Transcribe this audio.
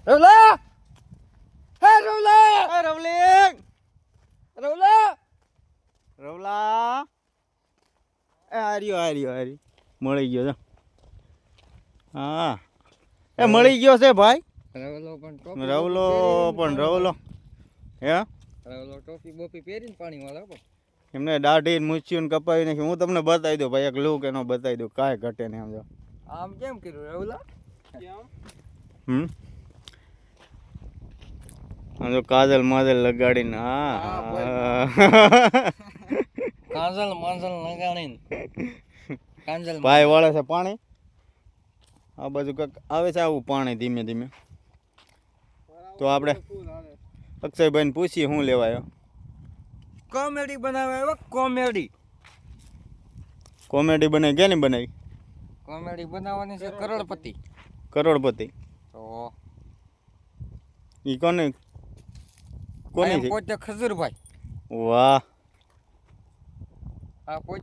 રવલા હે રવલા એ રવલિંગ રવલા રવલા એ હાર્યો મળી ગયો છે હા એ મળી ગયો છે ભાઈ રવલો પણ રવલો હે રવલો ટોપી બોપી પહેરીને પાણી વાળા પણ એમને દાઢી મૂછ્યું ને કપાવી નાખી હું તમને બતાવી દઉં ભાઈ એક લુક એનો બતાવી દઉં કાંઈ ઘટે નહીં સમજો આમ કેમ કર્યું રવલા જો કાજલ માજલ લગાડીને હા કાજલ માંજલ લગાડીને કાજલ ભાઈ વળે છે પાણી આ બાજુ કંઈક આવે છે આવું પાણી ધીમે ધીમે તો આપણે અક્ષયભાઈને પૂછીએ શું લેવાયો કોમેડી બનાવે હવે કોમેડી કોમેડી બનાવી ક્યાંની બનાવી કોમેડી બનાવવાની છે કરોડપતિ કરોડપતિ તો ઈ કોની પોતે ખજૂરભાઈ વાહ આ પોતે